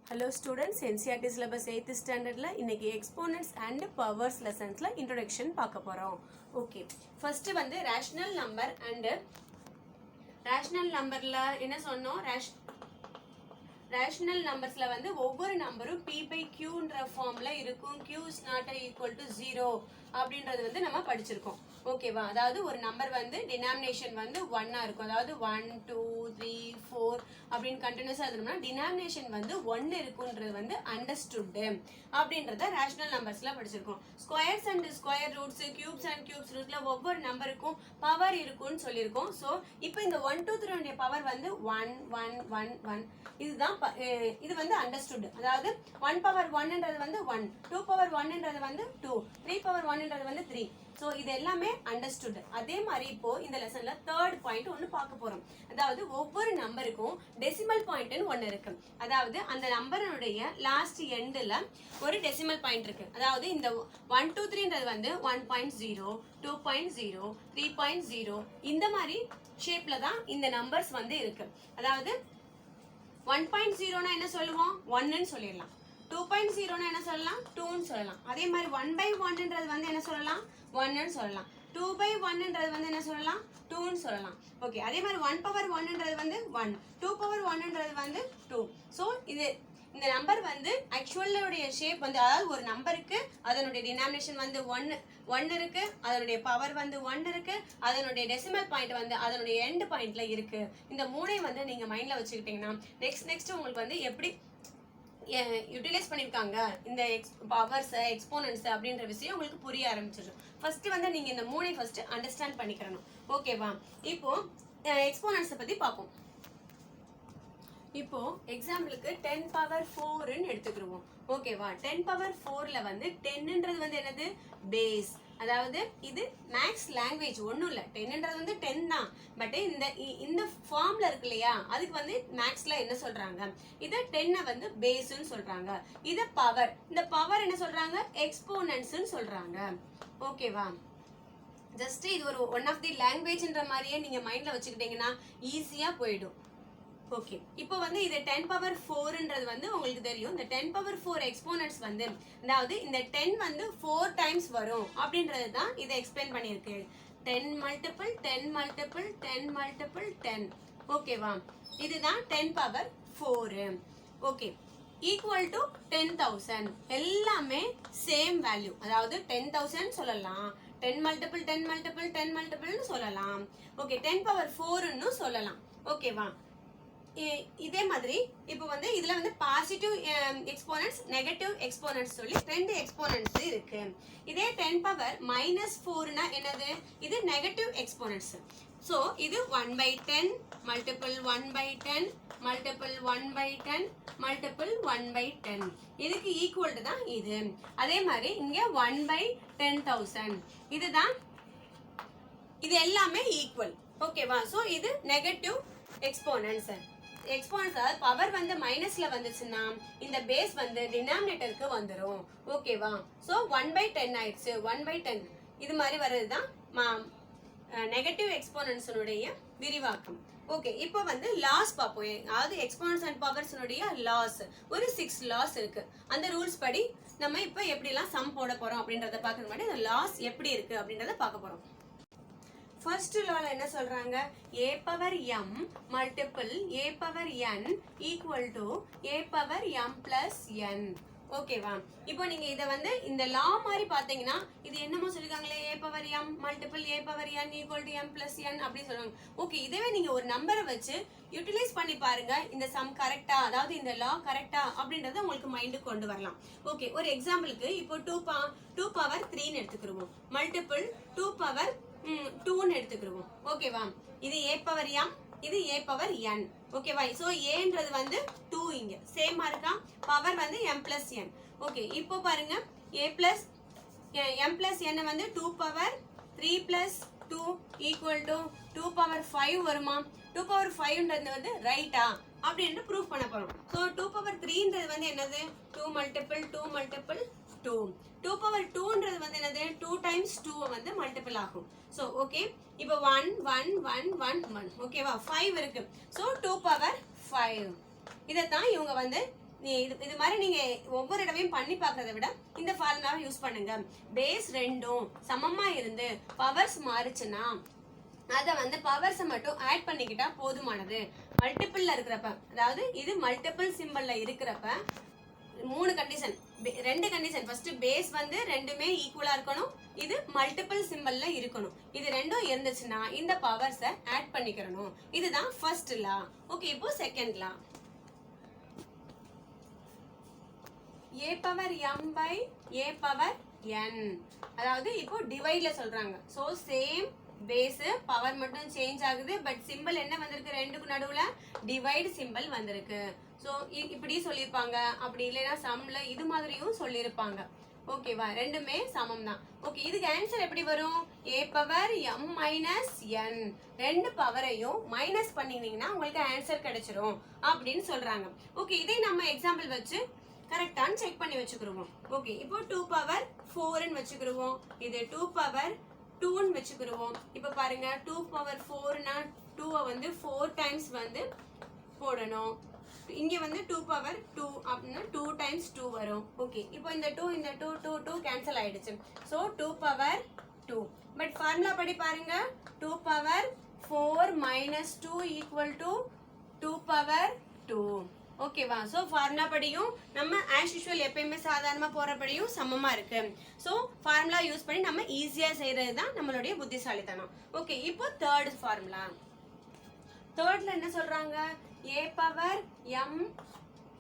Hello students, NCERT syllabus 8th standard la இன்னைக்கு exponents and powers lessons la introduction பார்க்க போறோம். Okay, first வந்து rational number and rational numberல என்ன சொன்னோம்? rational numbersல வந்து ஒவ்வொரு நம்பரும் p by q ன்ற ஃபார்ம்ல இருக்கும். q is not equal to 0 அப்படின்றது வந்து நம்ம படிச்சிருக்கோம். ஓகேவா? அதாவது ஒரு நம்பர் வந்து டினாமினேஷன் வந்து 1 இருக்கும். அதாவது 1 2 3 4 அப்படினு கண்டினியூஸா எழுதணும்னா டினாமினேஷன் வந்து 1 இருக்கும்ன்றது வந்து அண்டர்ஸ்டுட் அப்படின்றத ரேஷனல் நம்பர்ஸ்ல படிச்சிருக்கோம். Squares and square roots, cubes and cubes ரூட்ல ஒவ்வொரு நம்பருக்கும் பவர் இருக்கும்னு சொல்லியிருக்கோம். ஸோ இப்போ இந்த 1 2 3 உடைய பவர் வந்து 1 1 1 1 இதுதான் இது வந்து அண்டர்ஸ்டுட். அதாவது 1 பவர் 1ன்றது வந்து 1, 2 பவர் 1ன்றது வந்து 2, 3 பவர் 1ன்றது வந்து 3. ஸோ இது எல்லாமே அண்டர்ஸ்டுட். அதே மாதிரி இப்போ இந்த லெசன்ல தேர்ட் பாயிண்ட் ஒன்று பார்க்க போறோம். அதாவது ஒவ்வொரு நம்பருக்கும் டெசிமல் பாயிண்ட்னு ஒன்று இருக்கு. அதாவது அந்த நம்பருடைய லாஸ்ட் எண்டில் ஒரு டெசிமல் பாயிண்ட் இருக்கு. அதாவது இந்த 1 2 3ன்றது வந்து 1.0, 2.0, 3.0 இந்த மாதிரி ஷேப்ல தான் இந்த நம்பர்ஸ் வந்து இருக்கு. அதாவது 1.0னா என்ன சொல்லுவோம்? 1ன்னு சொல்லிடலாம். 2.0னா என்ன சொல்லலாம்? 2ன்னு சொல்லலாம். அதே மாதிரி 1/1ன்றது வந்து என்ன சொல்லலாம்? 1ன்னு சொல்லலாம். 2/1ன்றது வந்து என்ன சொல்லலாம்? 2ன்னு சொல்லலாம். ஓகே, அதே மாதிரி 1 பவர் 1ன்றது வந்து 1, 2 பவர் 1ன்றது வந்து 2. ஸோ இந்த நம்பர் வந்து ஆக்சுவலுடைய ஷேப் வந்து, அதாவது ஒரு நம்பருக்கு அதனுடைய டினாமினேஷன் வந்து 1 இருக்கு, அதனுடைய பவர் வந்து 1 இருக்கு, அதனுடைய டெசிமல் பாயிண்ட் வந்து அதனுடைய எண்ட் பாயிண்ட்ல இருக்கு. இந்த மூணையும் வந்து நீங்க மைண்ட்ல வச்சுக்கிட்டீங்கன்னா நெக்ஸ்ட் உங்களுக்கு வந்து எப்படி யூட்டிலைஸ் பண்ணியிருக்காங்க இந்த பவர்ஸ் எக்ஸ்போனன்ட்ஸ் அப்படின்ற விஷயம் உங்களுக்கு புரிய ஆரம்பிச்சிடும். ஃபர்ஸ்ட் வந்து நீங்க இந்த மூணை ஃபர்ஸ்ட் அண்டர்ஸ்டாண்ட் பண்ணிக்கிறணும். ஓகேவா? இப்போ எக்ஸ்போனன்ட்ஸை பத்தி பார்ப்போம். இப்போ எக்ஸாம்பிளுக்கு 10 பவர் 4ன்னு எடுத்துக்கிடுவோம். ஓகேவா? 10 பவர் 4ல வந்து 10ன்றது வந்து என்னது? பேஸ். அதாவது இது மேக்ஸ் லாங்குவேஜ் ஒன்றும் இல்லை. 10ன்றது வந்து 10 தான். பட் இந்த ஃபார்ம்ல இருக்கு இல்லையா, அதுக்கு வந்து மேக்ஸ்ல என்ன சொல்றாங்க? இதை 10 வந்து பேஸ்ன்னு சொல்றாங்க. இது பவர். இந்த பவர் என்ன சொல்றாங்க? எக்ஸ்போனன்ட்ஸ்ன்னு சொல்றாங்க. ஓகேவா? ஜஸ்ட் இது ஒரு ஒன் ஆஃப் தி லாங்குவேஜ்ன்ற மாதிரியே நீங்க மைண்ட்ல வச்சுக்கிட்டீங்கன்னா ஈஸியா போயிடும். ஓகே, இப்போ வந்து இது 10 பவர் 4ன்றது வந்து உங்களுக்கு தெரியும். இந்த 10 பவர் 4 எக்ஸ்போனன்ட்ஸ் வந்து, அதாவது இந்த 10 வந்து 4 டைம்ஸ் வரும் அப்படின்றது தான் இதை எக்ஸ்பிளைன் பண்ணியிருக்கு. 10 மல்டிபிள் 10 மல்டிபிள் 10 மல்டிபிள் 10. ஓகேவா? இதுதான் 10 பவர் 4. Okay, equal to 10,000. எல்லாமே சேம் வேல்யூ. அதாவது 10,000 சொல்லலாம், 10 மல்டிபிள் 10 மல்டிபிள் 10 மல்டிபிள்னு சொல்லலாம். ஓகே, 10 பவர் 4ன்னு சொல்லலாம். ஓகேவா? இதே மாதிரி இப்போ வந்து இதுல வந்து பாசிட்டிவ் எக்ஸ்போனன்ட்ஸ், நெகட்டிவ் எக்ஸ்போனன்ட்ஸ் சொல்லி ரெண்டு எக்ஸ்போனன்ட்ஸ் இருக்கு. இதே 10 பவர் -4னா என்னது? இது நெகட்டிவ் எக்ஸ்போனன்ட்ஸ். ஸோ இது 1/10 மல்டிபிள் 1/10 மல்டிபிள் 1/10 மல்டிபிள் 1/10 இதுக்கு ஈக்குவல் தான் இது. அதே மாதிரி இங்க 1/10,000 இதுதான். இது எல்லாமே ஈக்குவல். ஓகேவா? ஸோ இது நெகட்டிவ் எக்ஸ்போனன்ட்ஸ். எக்ஸ்போனன்ட்ஸ் அதாவது பவர் வந்து மைனஸ்ல வந்துச்சுன்னா இந்த பேஸ் வந்து டினாமினேட்டருக்கு வந்துடும். ஓகேவா? ஸோ 1/10 ஆயிடுச்சு. 1/10 இது மாதிரி வர்றது தான் நெகட்டிவ் எக்ஸ்போனன்ட்ஸுடைய விரிவாக்கம். ஓகே, இப்போ வந்து லாஸ் பார்ப்போம். அதாவது எக்ஸ்போனன்ட்ஸ் அண்ட் பவர்ஸ்னுடைய லாஸ் ஒரு 6 லாஸ் இருக்கு. அந்த ரூல்ஸ் படி நம்ம இப்போ எப்படிலாம் சம் போட போறோம் அப்படின்றத பார்க்கறது முன்னாடி அந்த லாஸ் எப்படி இருக்கு அப்படின்றத பார்க்க போறோம். ஃபர்ஸ்ட் லால என்ன சொல்றாங்க? a power m multiple a power n equal to a power m plus n. ஓகேவா? இப்போ நீங்க இதை வந்து இந்த லா மாதிரி பார்த்தீங்கன்னா இது என்னமோ சொல்லிருக்காங்களே, a power m multiple a power n equal to m plus n அப்படின்னு சொல்லுவாங்க. ஓகே, இதுவே நீங்க ஒரு நம்பரை வச்சு யூட்டிலைஸ் பண்ணி பாருங்க, இந்த சம் கரெக்டா, அதாவது இந்த லா கரெக்டா அப்படின்றத உங்களுக்கு மைண்டுக்கு கொண்டு வரலாம். ஓகே, ஒரு எக்ஸாம்பிளுக்கு இப்போ 2 பவர் 3ன்னு எடுத்துக்கிடுவோம். மல்டிபிள் 2 பவர் 2ன்னு எடுத்துக்கிடுவோம். ஓகேவா? இது a பவர் m, இது a பவர் n. ஓகேவா? ஸோ ஏன்றது வந்து 2 இங்க சேமா இருக்கா, பவர் வந்து m பிளஸ் n. ஓகே, இப்போ பாருங்க a plus m plus n வந்து 2 power 3 plus 2 equal to 2 power 5 வருமா? 2 பவர் 5ன்றது வந்து ரைட்டா அப்படின்னு ப்ரூஃப் பண்ண போறோம். ஸோ 2 பவர் 3ன்றது வந்து என்னது? 2 மல்டிபிள் 2 மல்டிபிள் 2. 2 பவர் 2ன்றது வந்து என்னது? 2 டைம்ஸ் 2 வந்து மல்டிபிள் ஆகும். ஸோ ஓகே, இப்போ 1 1 1 1 1. ஓகேவா? 5 இருக்கு. So 2 power 5. இதைத்தான் இவங்க வந்து இது மாதிரி நீங்க ஒவ்வொரு தடவையும் பண்ணி பார்க்கறத விட இந்த ஃபார்முலாவை யூஸ் பண்ணுங்க. பேஸ் ரெண்டும் சமமா இருந்து பவர்ஸ் மாறுச்சுன்னா அதை வந்து பவர்ஸை மட்டும் ஆட் பண்ணிக்கிட்டா போதுமானது. மல்டிபிள்ல இருக்கிறப்ப, அதாவது இது மல்டிபிள் சிம்பிள்ல இருக்கிறப்ப 3 கண்டிஷன், 2 கண்டிஷன். ஃபர்ஸ்ட் பேஸ் வந்து ரெண்டுமே ஈக்குவலா இருக்கணும், இது மல்டிபிள் சிம்பிள்ல இருக்கணும். இது ரெண்டும் இருந்துச்சுன்னா இந்த பவர்ஸை ஆட் பண்ணிக்கிறணும். இதுதான் ஃபர்ஸ்ட் லா. ஓகே, இப்போ second law. a power m by a power n, அதாவது இப்போ டிவைட்ல சொல்றாங்க. சோ சேம் பேஸ், பவர் மட்டும் சேஞ்ச் ஆகுது, பட் சிம்பிள் என்ன வந்திருக்கு, ரெண்டுக்கு நடுவுல டிவைட் சிம்பிள் வந்திருக்கு. சோ இப்படி சொல்லியிருப்பாங்க, அப்படி இல்லைன்னா சம்ல இது மாதிரியும் சொல்லியிருப்பாங்க. ஓகேவா, ரெண்டுமே சமம் தான். ஓகே, இதுக்கு ஆன்சர் எப்படி வரும், a power m minus n, ரெண்டு பவரையும் மைனஸ் பண்ணினீங்கன்னா உங்களுக்கு ஆன்சர் கிடைச்சிரும் அப்படின்னு சொல்றாங்க. ஓகே, இதை நம்ம எக்ஸாம்பிள் வச்சு கரெக்டான்னு செக் பண்ணி வச்சுக்கிருவோம். ஓகே, இப்போ 2 பவர் 4ன்னு வச்சுக்கிருவோம், இது 2 பவர் 2ன்னு வச்சுக்கிருவோம். இப்போ பாருங்க, 2 பவர் 4னா 2 வந்து 4 டைம்ஸ் வந்து போடணும். இங்க வந்து 2 பவர் 2 அப்படின்னா 2 டைம்ஸ் 2 வரும். ஓகே, இப்போ இந்த 2 கேன்சல் ஆயிடுச்சு. So 2 power 2. பட் ஃபார்முலா படி பாருங்க, 2 power 4 minus 2 equal to 2 power 2. ஓகேவா, ஸோ ஃபார்முலா படியும் நம்ம ஆஸ் யூஷுவல் எப்பயுமே சாதாரணமாக போகிறபடியும் சமமாக இருக்கு. ஸோ ஃபார்முலா யூஸ் பண்ணி நம்ம ஈஸியாக செய்கிறது தான் நம்மளுடைய புத்திசாலித்தனம். ஓகே, இப்போ தேர்ட் ஃபார்முலா. தேர்ட்ல என்ன சொல்றாங்க, a power m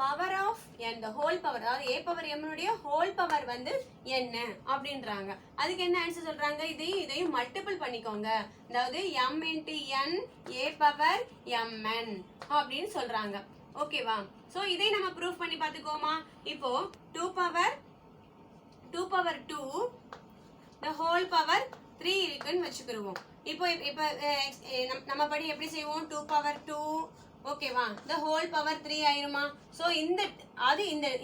power of n, the whole power, அதாவது a பவர் m உடைய ஹோல் பவர் வந்து என்ன அப்படின்றாங்க. அதுக்கு என்ன ஆன்சர் சொல்றாங்க, இதையும் மல்டிபிள் பண்ணிக்கோங்க, அதாவது m இன்டு n a பவர் mn அப்படின்னு சொல்றாங்க. ஓகேவா, சோ இதை நம்ம ப்ரூஃப் பண்ணி பார்த்துக்கோமா. இப்போ 2 பவர் 2 the whole பவர் 3 இருக்குன்னு வச்சுக்கிருவோம். இப்போ நம்ம படி எப்படி செய்வோம், 2 பவர் 2, ஓகேவா, the whole பவர் 3 ஆயிருமா. சோ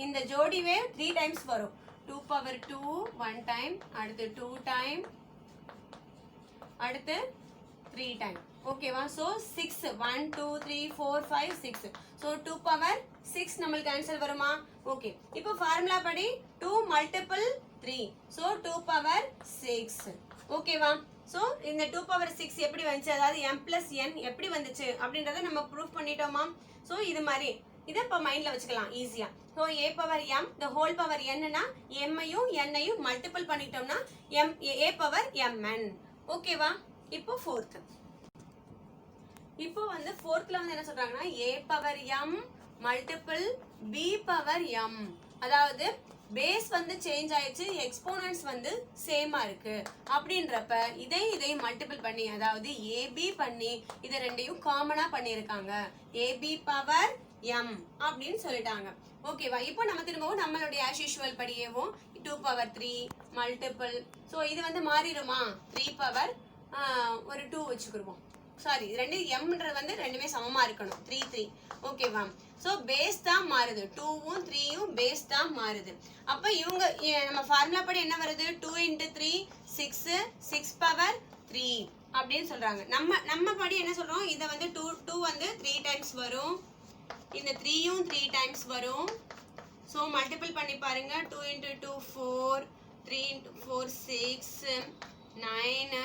இந்த ஜோடிவே 3 டைம்ஸ் வரும். 2 பவர் 2 1 டைம், அடுத்து 2 டைம், அடுத்து 3 டைம். ஓகேவா, சோ 6 1 2 3 4 5 6. சோ 2 பவர் 6 நம்மளுக்கு ஆன்சர் வருமா. ஓகே, இப்போ ஃபார்முலா படி 2 மல்டிபிள் 3, சோ 2 பவர் 6. ஓகேவா, சோ இந்த 2 பவர் 6 எப்படி வந்துச்சு, அதாவது m பிளஸ் n எப்படி வந்துச்சு அப்படின்றத நம்ம ப்ரூஃப் பண்ணிட்டோமா. சோ இது மாதிரி இதை இப்போ மைண்ட்ல வச்சுக்கலாம் ஈஸியா. So a power m the whole power nனா m-ஐயும் n-ஐயும் மல்டிபிள் பண்ணிட்டோம்னா a பவர் mn. ஓகேவா, இப்போ ஃபோர்த். இப்போ வந்து ஃபோர்த்ல வந்து என்ன சொல்றாங்கன்னா, a power m multiple b power m, அதாவது பேஸ் வந்து சேஞ்ச் ஆயிடுச்சு, எக்ஸ்போனன்ட்ஸ் வந்து சேமா இருக்கு அப்படின்றப்ப இதையும் மல்டிபிள் பண்ணி, அதாவது ab பண்ணி இதை ரெண்டையும் காமனா பண்ணியிருக்காங்க, ab பவர் m அப்படின்னு சொல்லிட்டாங்க. ஓகேவா, இப்போ நம்ம திரும்பவும் நம்மளுடைய ஆஸ் யூஷுவல் படியேவும் 2 பவர் 3 மல்டிபிள். ஸோ இது வந்து மாறிடுமா, 3 பவர் ஒரு 2 வச்சுக்கிடுவோம். சாரி, ரெண்டு mன்றது வந்து ரெண்டுமே சமமா இருக்கணும், 3 3. ஓகேவா, ஸோ பேஸ் தான் மாறுது, 2ம் 3யும் பேஸ் தான் மாறுது. அப்போ இவங்க நம்ம ஃபார்முலா படி என்ன வருது, 2 இன்ட்டு 3 6, 6 பவர் 3 அப்படின்னு சொல்றாங்க. நம்ம படி என்ன சொல்றோம், இதை வந்து 2 வந்து 3 டைம்ஸ் வரும், இந்த 3யும் 3 டைம்ஸ் வரும். ஸோ மல்டிபிள் பண்ணி பாருங்க, 2 இன்ட்டு 2 4, 3 இன்ட்டு 4 6, 9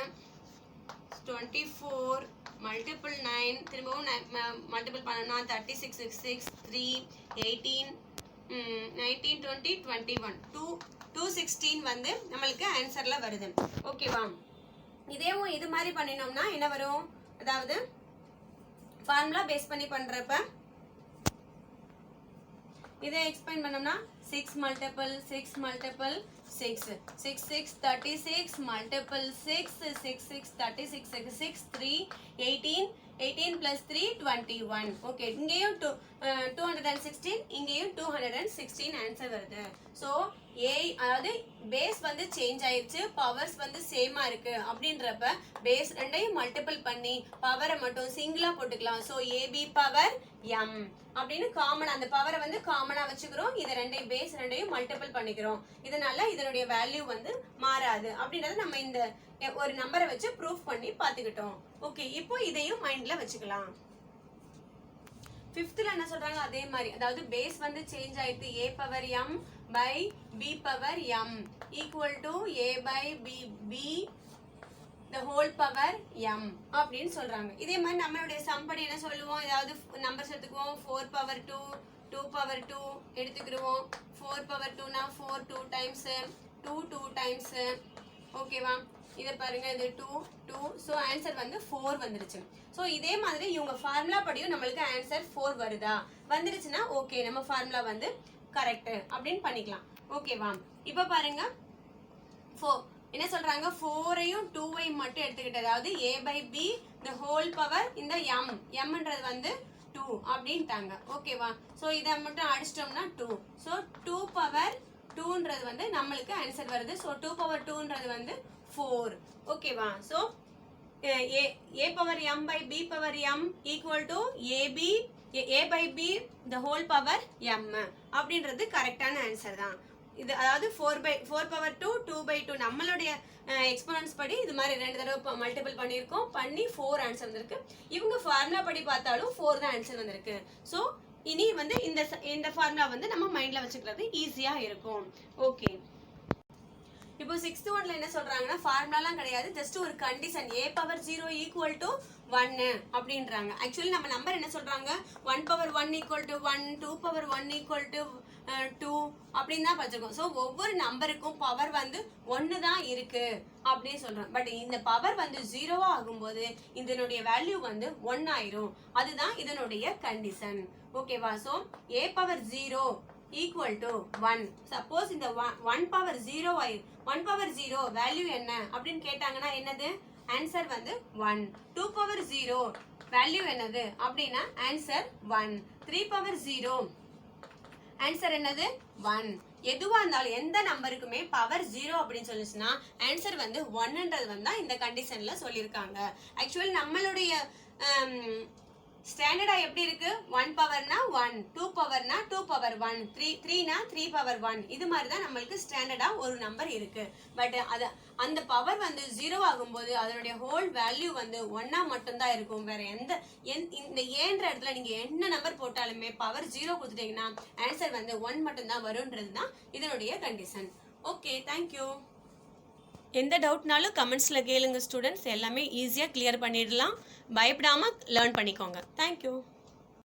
24, மல்டிபிள் 9, திரும்பவும் மல்டிபிள் பண்ணனா 36 6 3 18 19 20 21 216 வந்து நம்மளுக்கு ஆன்சர்ல வருது. ஓகேவா, இதேவும் இது மாதிரி பண்ணினோம்னா என்ன வரும், அதாவது ஃபார்முலா பேஸ் பண்ணி பண்றப்ப இதை எக்ஸ்பிளைன் பண்ணோம்னா 6 multiple 6 multiple 6 6 6 36 multiple 6 6 6 36 6 3 18 18 plus 3 21. Okay, இங்கேயும் 216, இங்கேயும் 216 ஆன்சர் வருது. ஸோ அதாவது பேஸ் வந்து சேஞ்ச் ஆயிடுச்சு, பவர்ஸ் வந்து சேமா இருக்கு அப்படின்றப்ப பேஸ் ரெண்டையும் மல்டிபிள் பண்ணி பவரை மட்டும் சிங்கிளா போட்டுக்கலாம். ஸோ ஏபி பவர் m அப்படின்னு காமனா அந்த பவரை வந்து காமனா வச்சுக்கிறோம், இதை ரெண்டையும் பேஸ் ரெண்டையும் மல்டிபிள் பண்ணிக்கிறோம், இதனால இதனுடைய வேல்யூ வந்து மாறாது அப்படின்றத நம்ம இந்த ஒரு நம்பரை வச்சு ப்ரூஃப் பண்ணி பார்த்துக்கிட்டோம். ஓகே, இப்போ இதையும் மைண்ட்ல வச்சுக்கலாம். ஃபிஃப்த்ல என்ன சொல்றாங்க அதே மாதிரி, அதாவது பேஸ் வந்து சேஞ்ச் ஆயிட்டு a power m by b power m equal to a by b the whole power m அப்படின்னு சொல்றாங்க. இதே மாதிரி நம்மளுடைய சம் படி என்ன சொல்லுவோம், ஏதாவது நம்பர்ஸ் எடுத்துக்குவோம். 4 பவர் 2, 2 பவர் 2 எடுத்துக்கிடுவோம். 4 பவர் 2 னா 4 2 டைம்ஸ், 2 2 டைம்ஸ். ஓகேவா, இதை பாருங்க, இது 2 2. ஸோ ஆன்சர் வந்து 4 வந்துருச்சு. ஸோ இதே மாதிரி இவங்க ஃபார்முலா படியும் நம்மளுக்கு ஆன்சர் 4 வருதா, வந்துருச்சுன்னா ஓகே நம்ம ஃபார்முலா வந்து கரெக்ட் அப்படின்னு பண்ணிக்கலாம். ஓகேவா, இப்போ பாருங்க 4 என்ன சொல்றாங்க, 4ஐயும் 2ஐயும் மட்டும் எடுத்துக்கிட்டு, அதாவது a by b the whole power இந்த m mன்றது வந்து 2 அப்படின்ட்டாங்க. ஓகேவா, ஸோ இதை மட்டும் அடிச்சிட்டோம்னா 2. ஸோ 2 பவர் 2ன்றது வந்து நம்மளுக்கு ஆன்சர் வருது. ஸோ 2 பவர் 2ன்றது வந்து 4. ஓகேவா, so a power m by b power m equal to a by b the whole power m அப்படின்றது கரெக்டான ஆன்சர் தான். இது அதாவது 4 பவர் 2 2 பை 2 நம்மளுடைய எக்ஸ்போனன்ஸ் படி இது மாதிரி 2 தடவை மல்டிபிள் பண்ணியிருக்கோம், பண்ணி 4 ஆன்சர் வந்திருக்கு. இவங்க ஃபார்முலா படி பார்த்தாலும் 4 தான் ஆன்சர் வந்திருக்கு. ஸோ இனி வந்து இந்த ஃபார்முலா வந்து நம்ம மைண்ட்ல வச்சுக்கிறது ஈஸியா இருக்கும். ஓகே, இப்போ 6th ஒன்ல என்ன சொல்றாங்கன்னா ஃபார்முலாலாம் கிடையாது, ஜஸ்ட் ஒரு condition a power 0 equal to 1 அப்படின்றாங்க. ஆக்சுவலி நம்ம நம்பர் என்ன சொல்றாங்க, 1 power 1 equal to 1, 2 power 1 equal to 2 அப்படின்னு தான் படிச்சிருக்கோம். ஸோ ஒவ்வொரு நம்பருக்கும் பவர் வந்து 1 தான் இருக்கு அப்படின்னு சொல்றோம். பட் இந்த பவர் வந்து 0வா ஆகும்போது இதனுடைய வேல்யூ வந்து 1 ஆயிரும். அதுதான் இதனுடைய கண்டிஷன். ஓகேவா, so a power 0 equal to 1. Suppose இந்த 1 பவர் 0 ஆயிரும், 1 பவர் 0 வேல்யூ என்ன அப்படின்னு கேட்டாங்கன்னா என்னது, ஆன்சர் வந்து 1. 2 பவர் 0 வேல்யூ என்னது அப்படின்னா ஆன்சர் 1. 3 பவர் 0 ஆன்சர் என்னது 1. எதுவா இருந்தாலும் எந்த நம்பருக்குமே பவர் 0 அப்படின்னு சொல்லிச்சுன்னா ஆன்சர் வந்து 1ன்றது வந்தா இந்த கண்டிஷன்ல சொல்லியிருக்காங்க. ஆக்சுவலி நம்மளுடைய ஸ்டாண்டர்டா எப்படி இருக்கு, 1 பவர்னா 1, 2 பவர்னா 2 பவர் 1, 3னா 3 பவர் 1. இது மாதிரி தான் நம்மளுக்கு ஸ்டாண்டர்டா ஒரு நம்பர் இருக்கு. பட் அந்த பவர் வந்து 0 ஆகும்போது அதனுடைய ஹோல் வேல்யூ வந்து 1ஆ மட்டும்தான் இருக்கும். வேற இந்த ஏன்ற இடத்துல நீங்க என்ன நம்பர் போட்டாலுமே பவர் 0 கொடுத்துட்டீங்கன்னா ஆன்சர் வந்து 1 மட்டும்தான் வரும்ன்றது தான் இதனுடைய கண்டிஷன். Okay, thank you. எந்த டவுட்னாலும் கமெண்ட்ஸில் கேளுங்க ஸ்டூடெண்ட்ஸ், எல்லாமே ஈஸியாக கிளியர் பண்ணிடலாம். பயப்படாமல் லேர்ன் பண்ணிக்கோங்க. தேங்க்யூ.